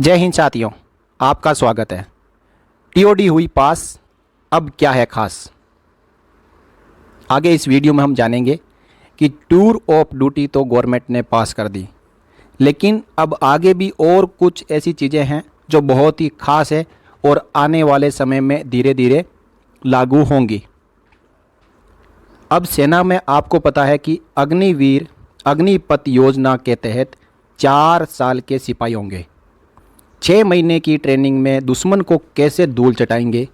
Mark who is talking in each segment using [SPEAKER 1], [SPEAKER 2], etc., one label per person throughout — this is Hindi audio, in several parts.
[SPEAKER 1] जय हिंद साथियों, आपका स्वागत है। टीओडी हुई पास, अब क्या है खास। आगे इस वीडियो में हम जानेंगे कि टूर ऑफ ड्यूटी तो गवर्नमेंट ने पास कर दी, लेकिन अब आगे भी और कुछ ऐसी चीज़ें हैं जो बहुत ही खास है और आने वाले समय में धीरे धीरे लागू होंगी। अब सेना में आपको पता है कि अग्निवीर अग्निपथ योजना के तहत 4 साल के सिपाही होंगे। 6 महीने की ट्रेनिंग में दुश्मन को कैसे धूल चटाएंगे।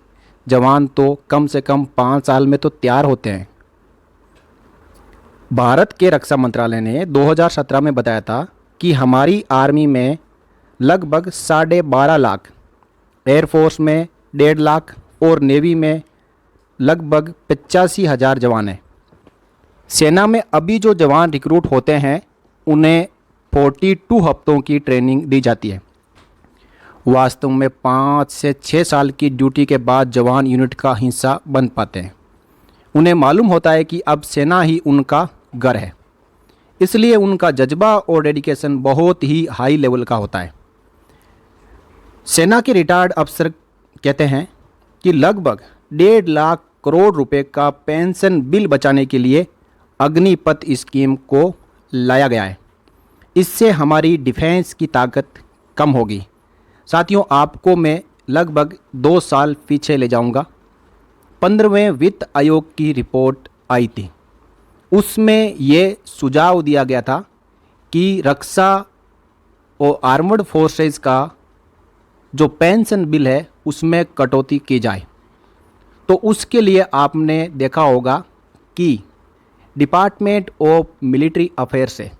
[SPEAKER 1] जवान तो कम से कम 5 साल में तो तैयार होते हैं। भारत के रक्षा मंत्रालय ने 2017 में बताया था कि हमारी आर्मी में लगभग 12.5 लाख, एयरफोर्स में 1.5 लाख और नेवी में लगभग 85,000 जवान हैं। सेना में अभी जो जवान रिक्रूट होते हैं उन्हें 42 हफ्तों की ट्रेनिंग दी जाती है। वास्तव में 5 से 6 साल की ड्यूटी के बाद जवान यूनिट का हिस्सा बन पाते हैं। उन्हें मालूम होता है कि अब सेना ही उनका घर है, इसलिए उनका जज्बा और डेडिकेशन बहुत ही हाई लेवल का होता है। सेना के रिटायर्ड अफसर कहते हैं कि लगभग 1.5 लाख करोड़ रुपए का पेंशन बिल बचाने के लिए अग्निपथ स्कीम को लाया गया है। इससे हमारी डिफेंस की ताकत कम होगी। साथियों, आपको मैं लगभग 2 साल पीछे ले जाऊंगा। 15वें वित्त आयोग की रिपोर्ट आई थी। उसमें ये सुझाव दिया गया था कि रक्षा और आर्मर्ड फोर्सेस का जो पेंशन बिल है उसमें कटौती की जाए। तो उसके लिए आपने देखा होगा कि डिपार्टमेंट ऑफ मिलिट्री अफेयर से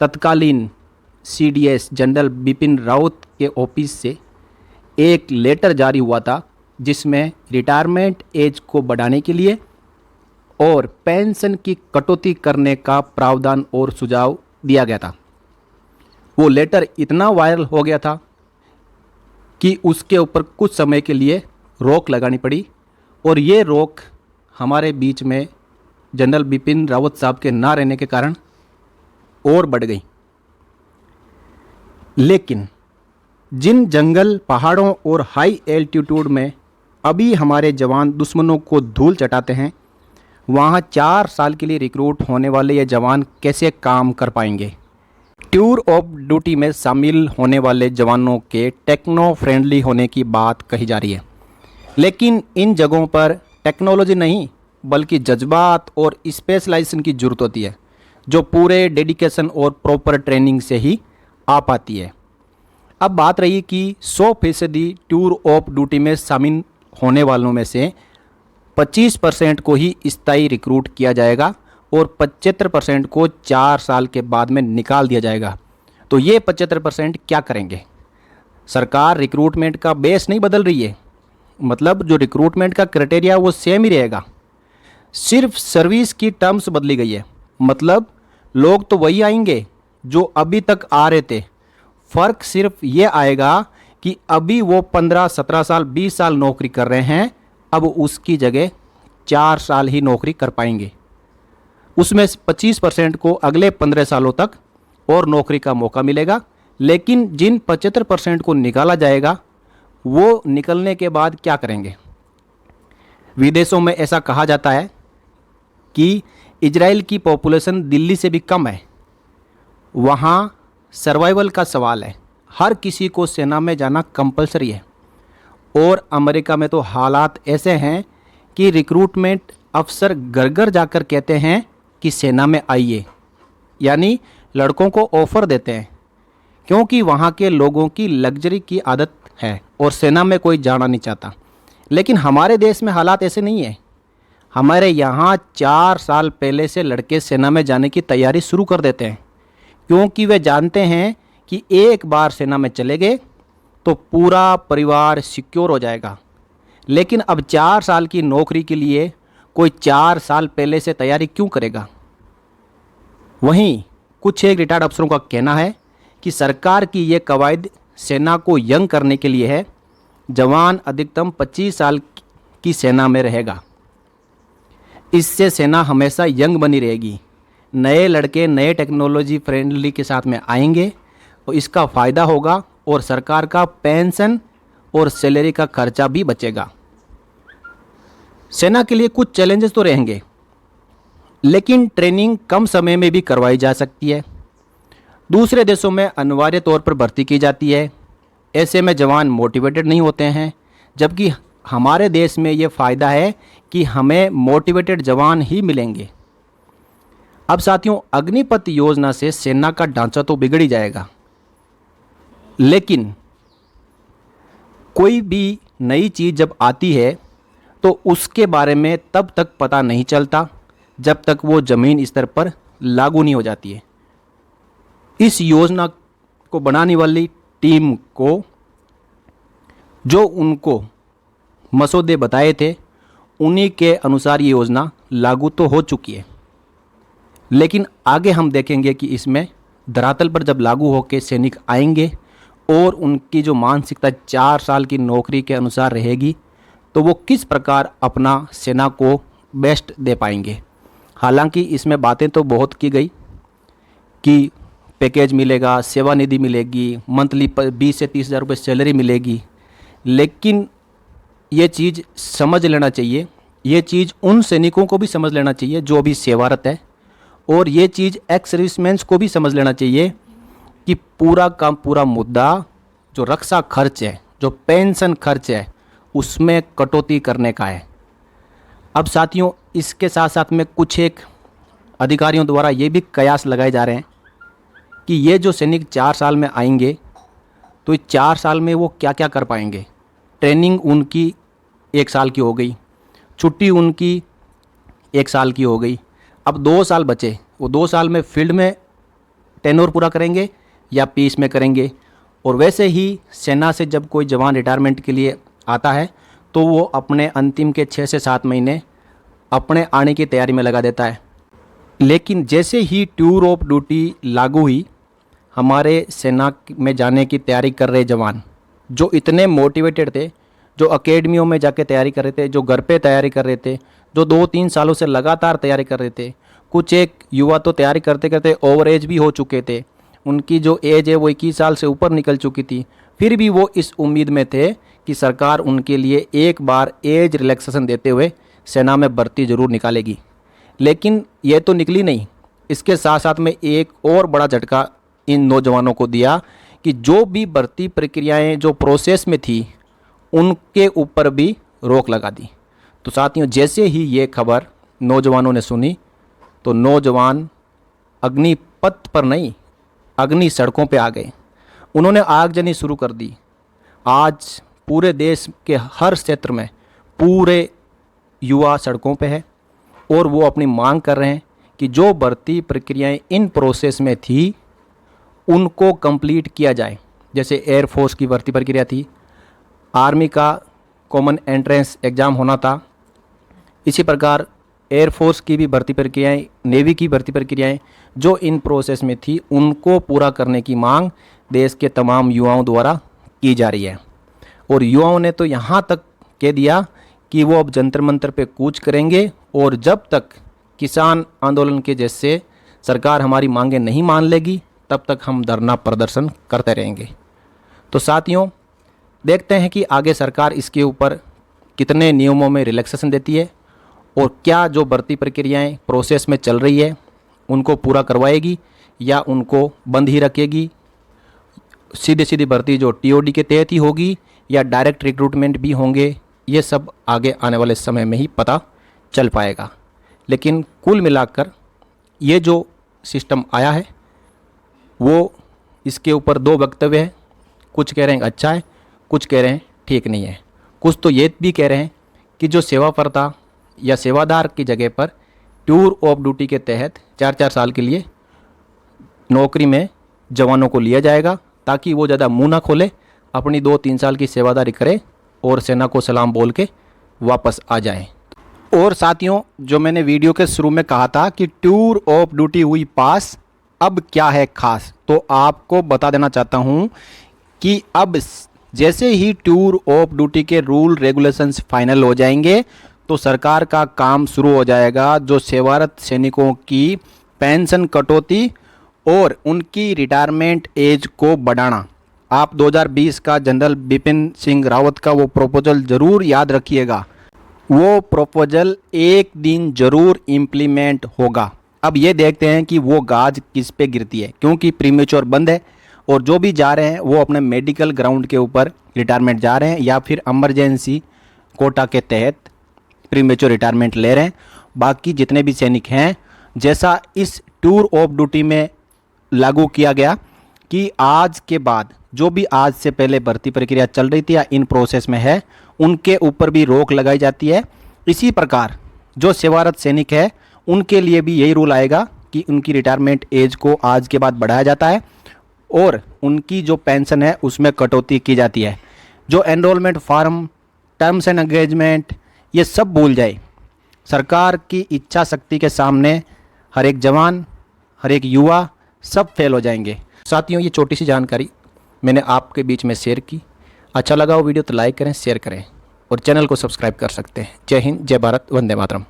[SPEAKER 1] तत्कालीन सीडीएस जनरल बिपिन रावत के ऑफिस से एक लेटर जारी हुआ था, जिसमें रिटायरमेंट एज को बढ़ाने के लिए और पेंशन की कटौती करने का प्रावधान और सुझाव दिया गया था। वो लेटर इतना वायरल हो गया था कि उसके ऊपर कुछ समय के लिए रोक लगानी पड़ी, और ये रोक हमारे बीच में जनरल बिपिन रावत साहब के ना रहने के कारण और बढ़ गई। लेकिन जिन जंगल, पहाड़ों और हाई एल्टीट्यूड में अभी हमारे जवान दुश्मनों को धूल चटाते हैं, वहाँ 4 साल के लिए रिक्रूट होने वाले ये जवान कैसे काम कर पाएंगे। टूर ऑफ ड्यूटी में शामिल होने वाले जवानों के टेक्नो फ्रेंडली होने की बात कही जा रही है, लेकिन इन जगहों पर टेक्नोलॉजी नहीं बल्कि जज्बात और स्पेशलाइजेशन की ज़रूरत होती है, जो पूरे डेडिकेशन और प्रॉपर ट्रेनिंग से ही आ पाती है। अब बात रही कि 100% टूर ऑफ ड्यूटी में शामिल होने वालों में से 25% को ही स्थायी रिक्रूट किया जाएगा और 75% को 4 साल के बाद में निकाल दिया जाएगा। तो ये 75% क्या करेंगे? सरकार रिक्रूटमेंट का बेस नहीं बदल रही है, मतलब जो रिक्रूटमेंट का क्राइटेरिया वो सेम ही रहेगा, सिर्फ सर्विस की टर्म्स बदली गई है। मतलब लोग तो वही आएंगे जो अभी तक आ रहे थे। फ़र्क सिर्फ ये आएगा कि अभी वो 15, 17 साल, 20 साल नौकरी कर रहे हैं, अब उसकी जगह 4 साल ही नौकरी कर पाएंगे। उसमें 25% को अगले 15 सालों तक और नौकरी का मौका मिलेगा। लेकिन जिन 75% को निकाला जाएगा, वो निकलने के बाद क्या करेंगे? विदेशों में ऐसा कहा जाता है कि इजराइल की पॉपुलेशन दिल्ली से भी कम है। वहाँ सर्वाइवल का सवाल है, हर किसी को सेना में जाना कंपलसरी है। और अमेरिका में तो हालात ऐसे हैं कि रिक्रूटमेंट अफसर घर घर जाकर कहते हैं कि सेना में आइए, यानी लड़कों को ऑफ़र देते हैं, क्योंकि वहाँ के लोगों की लग्जरी की आदत है और सेना में कोई जाना नहीं चाहता। लेकिन हमारे देश में हालात ऐसे नहीं है। हमारे यहाँ 4 साल पहले से लड़के सेना में जाने की तैयारी शुरू कर देते हैं, क्योंकि वे जानते हैं कि एक बार सेना में चले गए तो पूरा परिवार सिक्योर हो जाएगा। लेकिन अब 4 साल की नौकरी के लिए कोई 4 साल पहले से तैयारी क्यों करेगा? वहीं कुछ एक रिटायर्ड अफसरों का कहना है कि सरकार की ये कवायद सेना को यंग करने के लिए है। जवान अधिकतम 25 साल की सेना में रहेगा। इससे सेना हमेशा यंग बनी रहेगी। नए लड़के नए टेक्नोलॉजी फ्रेंडली के साथ में आएंगे तो इसका फ़ायदा होगा और सरकार का पेंशन और सैलरी का खर्चा भी बचेगा। सेना के लिए कुछ चैलेंजेस तो रहेंगे, लेकिन ट्रेनिंग कम समय में भी करवाई जा सकती है। दूसरे देशों में अनिवार्य तौर पर भर्ती की जाती है। ऐसे में जवान मोटिवेटेड नहीं होते हैं, जबकि हमारे देश में ये फ़ायदा है कि हमें मोटिवेटेड जवान ही मिलेंगे। अब साथियों, अग्निपथ योजना से सेना का ढांचा तो बिगड़ ही जाएगा, लेकिन कोई भी नई चीज़ जब आती है तो उसके बारे में तब तक पता नहीं चलता जब तक वो ज़मीन स्तर पर लागू नहीं हो जाती है। इस योजना को बनाने वाली टीम को जो उनको मसौदे बताए थे, उन्हीं के अनुसार ये योजना लागू तो हो चुकी है, लेकिन आगे हम देखेंगे कि इसमें धरातल पर जब लागू होकर सैनिक आएंगे और उनकी जो मानसिकता 4 साल की नौकरी के अनुसार रहेगी, तो वो किस प्रकार अपना सेना को बेस्ट दे पाएंगे। हालांकि इसमें बातें तो बहुत की गई कि पैकेज मिलेगा, सेवानिधि मिलेगी, मंथली 20 से 30 हज़ार रुपये सैलरी मिलेगी, लेकिन ये चीज़ समझ लेना चाहिए, ये चीज़ उन सैनिकों को भी समझ लेना चाहिए जो अभी सेवारत है, और ये चीज़ एक्स सर्विसमैन्स को भी समझ लेना चाहिए कि पूरा का पूरा मुद्दा जो रक्षा खर्च है, जो पेंशन खर्च है, उसमें कटौती करने का है। अब साथियों, इसके साथ साथ में कुछ एक अधिकारियों द्वारा ये भी कयास लगाए जा रहे हैं कि ये जो सैनिक 4 साल में आएंगे तो 4 साल में वो क्या क्या कर पाएंगे। ट्रेनिंग उनकी 1 साल की हो गई, छुट्टी उनकी 1 साल की हो गई, अब 2 साल बचे। वो 2 साल में फील्ड में टेन्योर पूरा करेंगे या पीस में करेंगे। और वैसे ही सेना से जब कोई जवान रिटायरमेंट के लिए आता है तो वो अपने अंतिम के 6 से 7 महीने अपने आने की तैयारी में लगा देता है। लेकिन जैसे ही टूर ऑफ ड्यूटी लागू हुई, हमारे सेना में जाने की तैयारी कर रहे जवान जो इतने मोटिवेटेड थे, जो अकेडमियों में जाके तैयारी कर रहे थे, जो घर पे तैयारी कर रहे थे, जो 2-3 सालों से लगातार तैयारी कर रहे थे, कुछ एक युवा तो तैयारी करते करते ओवर एज भी हो चुके थे, उनकी जो एज है वो 21 साल से ऊपर निकल चुकी थी, फिर भी वो इस उम्मीद में थे कि सरकार उनके लिए एक बार एज रिलैक्सेशन देते हुए सेना में भर्ती ज़रूर निकालेगी। लेकिन ये तो निकली नहीं। इसके साथ साथ में एक और बड़ा झटका इन नौजवानों को दिया कि जो भी भर्ती प्रक्रियाएं जो प्रोसेस में थी, उनके ऊपर भी रोक लगा दी। तो साथियों, जैसे ही ये खबर नौजवानों ने सुनी तो नौजवान अग्निपथ पर नहीं, अग्नि सड़कों पे आ गए। उन्होंने आगजनी शुरू कर दी। आज पूरे देश के हर क्षेत्र में पूरे युवा सड़कों पे है और वो अपनी मांग कर रहे हैं कि जो भर्ती प्रक्रियाएं इन प्रोसेस में थी उनको कंप्लीट किया जाए। जैसे एयरफोर्स की भर्ती प्रक्रिया थी, आर्मी का कॉमन एंट्रेंस एग्ज़ाम होना था, इसी प्रकार एयरफोर्स की भी भर्ती प्रक्रियाएं, नेवी की भर्ती प्रक्रियाएं जो इन प्रोसेस में थी, उनको पूरा करने की मांग देश के तमाम युवाओं द्वारा की जा रही है। और युवाओं ने तो यहाँ तक कह दिया कि वो अब जंतर मंतर पे कूच करेंगे, और जब तक किसान आंदोलन के जैसे सरकार हमारी मांगें नहीं मान लेगी, तब तक हम धरना प्रदर्शन करते रहेंगे। तो साथियों, देखते हैं कि आगे सरकार इसके ऊपर कितने नियमों में रिलैक्सेशन देती है और क्या जो भर्ती प्रक्रियाएं प्रोसेस में चल रही है उनको पूरा करवाएगी या उनको बंद ही रखेगी। सीधी सीधी भर्ती जो टीओडी के तहत ही होगी या डायरेक्ट रिक्रूटमेंट भी होंगे, ये सब आगे आने वाले समय में ही पता चल पाएगा। लेकिन कुल मिलाकर ये जो सिस्टम आया है वो, इसके ऊपर 2 वक्तव्य हैं। कुछ कह रहे हैं अच्छा है, कुछ कह रहे हैं ठीक नहीं है। कुछ तो ये भी कह रहे हैं कि जो सेवाकर्ता या सेवादार की जगह पर टूर ऑफ ड्यूटी के तहत 4-4 साल के लिए नौकरी में जवानों को लिया जाएगा, ताकि वो ज़्यादा मुंह ना खोले, अपनी 2-3 साल की सेवादारी करे और सेना को सलाम बोल के वापस आ जाएं। और साथियों, जो मैंने वीडियो के शुरू में कहा था कि टूर ऑफ ड्यूटी हुई पास, अब क्या है खास, तो आपको बता देना चाहता हूं कि अब जैसे ही टूर ऑफ ड्यूटी के रूल रेगुलेशंस फाइनल हो जाएंगे तो सरकार का काम शुरू हो जाएगा। जो सेवारत सैनिकों की पेंशन कटौती और उनकी रिटायरमेंट एज को बढ़ाना, आप 2020 का जनरल बिपिन सिंह रावत का वो प्रोपोज़ल ज़रूर याद रखिएगा। वो प्रोपोज़ल एक दिन ज़रूर इम्प्लीमेंट होगा। अब ये देखते हैं कि वो गाज किस पे गिरती है, क्योंकि प्रीमेच्योर बंद है और जो भी जा रहे हैं वो अपने मेडिकल ग्राउंड के ऊपर रिटायरमेंट जा रहे हैं या फिर इमरजेंसी कोटा के तहत प्रीमेच्योर रिटायरमेंट ले रहे हैं। बाकी जितने भी सैनिक हैं, जैसा इस टूर ऑफ ड्यूटी में लागू किया गया कि आज के बाद जो भी आज से पहले भर्ती प्रक्रिया चल रही थी या इन प्रोसेस में है, उनके ऊपर भी रोक लगाई जाती है। इसी प्रकार जो सेवारत सैनिक है उनके लिए भी यही रूल आएगा कि उनकी रिटायरमेंट एज को आज के बाद बढ़ाया जाता है और उनकी जो पेंशन है उसमें कटौती की जाती है। जो enrolment form, terms and engagement, ये सब भूल जाए। सरकार की इच्छा शक्ति के सामने हर एक जवान, हर एक युवा सब फेल हो जाएंगे। साथियों, ये छोटी सी जानकारी मैंने आपके बीच में शेयर की। अच्छा लगा वो वीडियो तो लाइक करें, शेयर करें और चैनल को सब्सक्राइब कर सकते हैं। जय हिंद, जय भारत, वंदे मातरम।